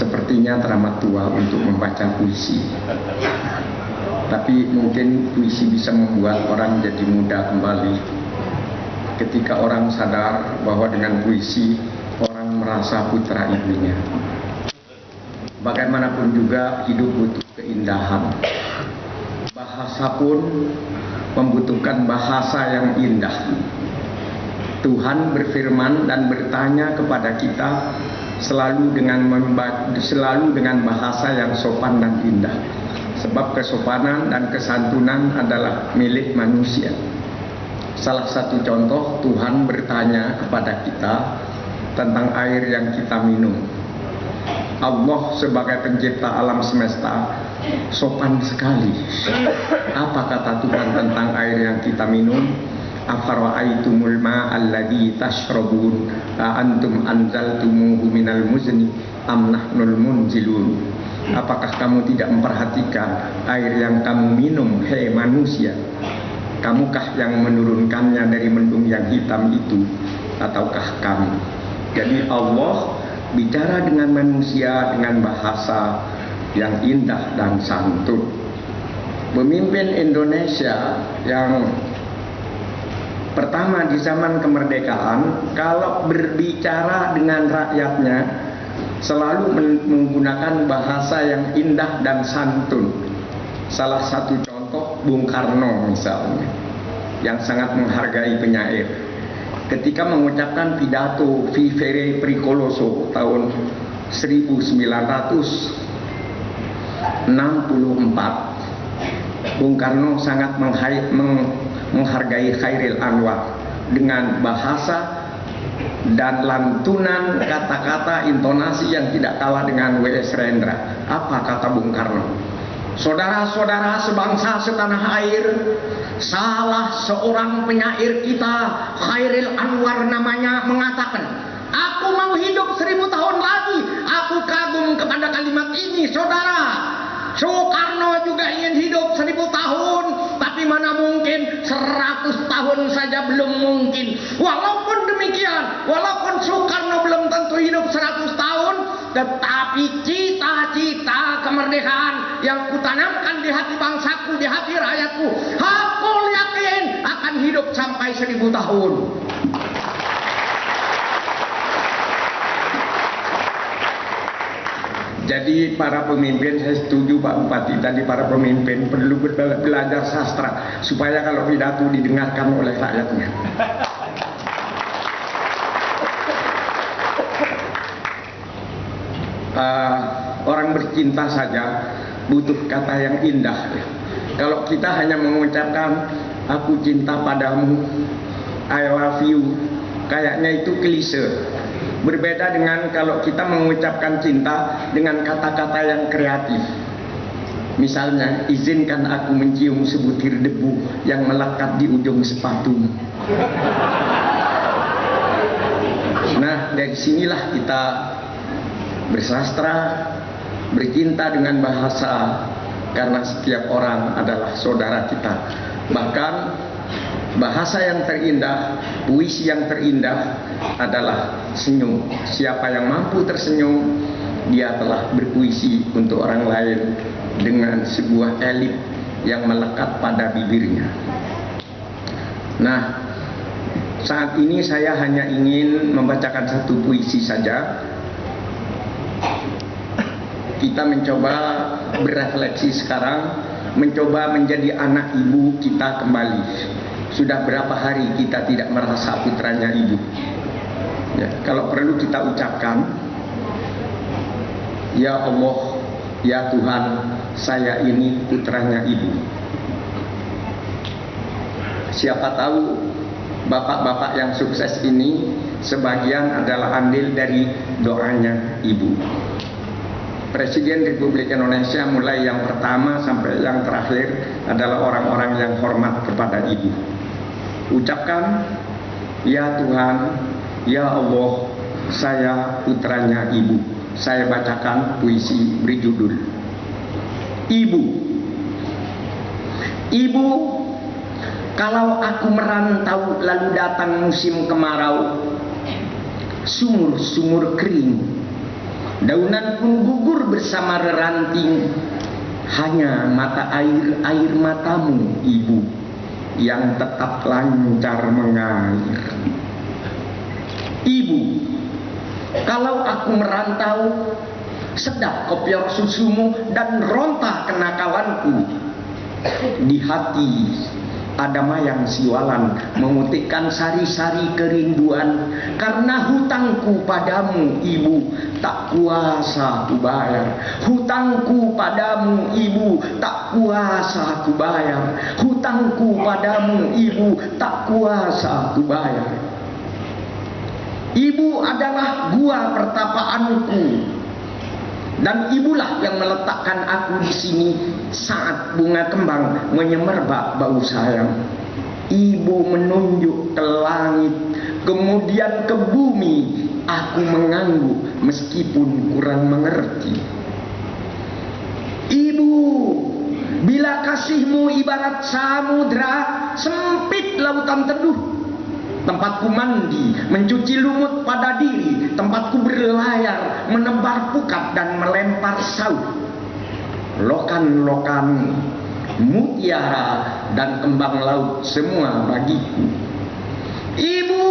sepertinya teramat tua untuk membaca puisi. Tapi mungkin puisi bisa membuat orang jadi muda kembali. Ketika orang sadar bahwa dengan puisi orang merasa putra ibunya. Bagaimanapun juga hidup butuh keindahan. Bahasa pun membutuhkan bahasa yang indah. Tuhan berfirman dan bertanya kepada kita selalu dengan bahasa yang sopan dan indah. Sebab kesopanan dan kesantunan adalah milik manusia. Salah satu contoh, Tuhan bertanya kepada kita tentang air yang kita minum. Allah sebagai pencipta alam semesta sopan sekali. Apa kata Tuhan tentang air yang kita minum? Afara'aitumul ma'alladzi tashrabun a antum anzaltumuhu minal muzni am nahnul munzilun. Apakah kamu tidak memperhatikan air yang kamu minum, hei manusia? Kamukah yang menurunkannya dari mendung yang hitam itu, ataukah kami? Jadi Allah bicara dengan manusia dengan bahasa yang indah dan santun. Pemimpin Indonesia yang pertama di zaman kemerdekaan, kalau berbicara dengan rakyatnya selalu menggunakan bahasa yang indah dan santun. Salah satu contoh Bung Karno misalnya, yang sangat menghargai penyair. Ketika mengucapkan pidato Vivere Pericoloso tahun 1964, Bung Karno sangat menghargai Khairil Anwar dengan bahasa dan lantunan kata-kata intonasi yang tidak kalah dengan W.S. Rendra. Apa kata Bung Karno? Saudara-saudara sebangsa setanah air, salah seorang penyair kita, Khairil Anwar namanya, mengatakan, aku mau hidup 1000 tahun lagi. Aku kagum kepada kalimat ini, saudara. Soekarno juga ingin hidup 1000 tahun, tapi mana mungkin 100 tahun saja belum mungkin. Walaupun demikian, walaupun Soekarno belum tentu hidup 100 tahun, tetapi cita-cita kemerdekaan yang kutanamkan di hati bangsaku, di hati rakyatku, aku yakin akan hidup sampai 1000 tahun. Jadi para pemimpin, saya setuju Pak Bupati tadi, para pemimpin perlu belajar sastra supaya kalau pidato didengarkan oleh rakyatnya. Orang bercinta saja butuh kata yang indah. Kalau kita hanya mengucapkan aku cinta padamu, I love you, kayaknya itu klise. Berbeda dengan kalau kita mengucapkan cinta dengan kata-kata yang kreatif. Misalnya, izinkan aku mencium sebutir debu yang melekat di ujung sepatumu. Nah, dari sinilah kita bersastra, bercinta dengan bahasa, karena setiap orang adalah saudara kita. Bahkan bahasa yang terindah, puisi yang terindah adalah senyum. Siapa yang mampu tersenyum, dia telah berpuisi untuk orang lain dengan sebuah elip yang melekat pada bibirnya. Nah, saat ini saya hanya ingin membacakan satu puisi saja. Kita mencoba berefleksi sekarang, mencoba menjadi anak ibu kita kembali. Sudah berapa hari kita tidak merasa putranya ibu? Ya, kalau perlu kita ucapkan, ya Allah, ya Tuhan, saya ini putranya ibu. Siapa tahu bapak-bapak yang sukses ini sebagian adalah andil dari doanya ibu. Presiden Republik Indonesia mulai yang pertama sampai yang terakhir adalah orang-orang yang hormat kepada ibu. Ucapkan, ya Tuhan, ya Allah, saya putranya ibu. Saya bacakan puisi berjudul Ibu. Ibu, kalau aku merantau lalu datang musim kemarau, sumur-sumur kering, Daunan pun gugur bersama reranting. Hanya mata air matamu, Ibu, yang tetap lancar mengalir. Ibu, kalau aku merantau, sedap kopior susumu dan ronta kenakalanku. Di hati ada mayang siwalan memutikkan sari-sari kerinduan. Karena hutangku padamu, Ibu, tak kuasa ku bayar. Hutangku padamu, Ibu, tak kuasa ku bayar. Hutangku padamu, Ibu, tak kuasa ku bayar. Ibu adalah gua pertapaanku, dan ibulah yang meletakkan aku di sini saat bunga kembang menyemerbak bau sayang. Ibu menunjuk ke langit, kemudian ke bumi. Aku mengangguk meskipun kurang mengerti. Ibu, bila kasihmu ibarat samudra, sempit lautan teduh. Tempatku mandi, mencuci lumut pada diri. Tempatku berlayar, menebar pukat dan melempar saut. Lokan-lokan, mutiara dan kembang laut semua bagiku. Ibu,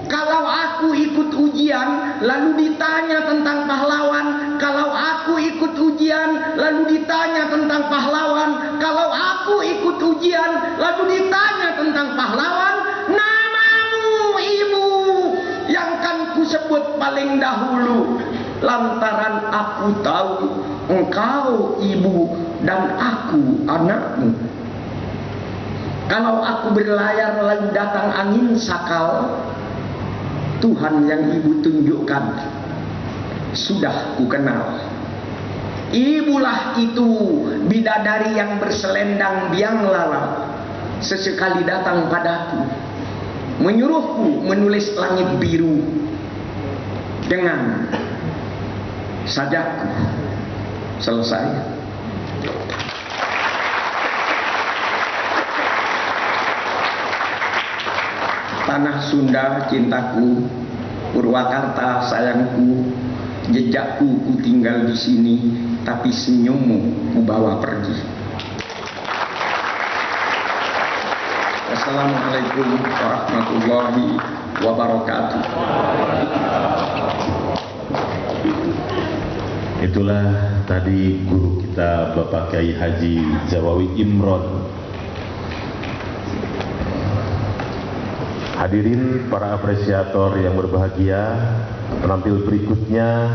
kalau aku ikut ujian lalu ditanya tentang pahlawan. Kalau aku ikut ujian lalu ditanya tentang pahlawan. Kalau aku ikut ujian lalu ditanya tentang pahlawan, Ibu yang kan ku sebut paling dahulu, lantaran aku tahu engkau ibu dan aku anakmu. Kalau aku berlayar lalu datang angin sakal, Tuhan yang ibu tunjukkan sudah ku kenal. Ibulah itu bidadari yang berselendang biang lala, sesekali datang padaku, menyuruhku menulis langit biru dengan sajaku. Selesai. Tanah Sunda cintaku, Purwakarta sayangku, jejakku ku tinggal di sini, tapi senyummu ku bawa pergi. Assalamualaikum warahmatullahi wabarakatuh. Itulah tadi guru kita Bapak Kiai Haji Zawawi Imron. Hadirin para apresiator yang berbahagia, penampil berikutnya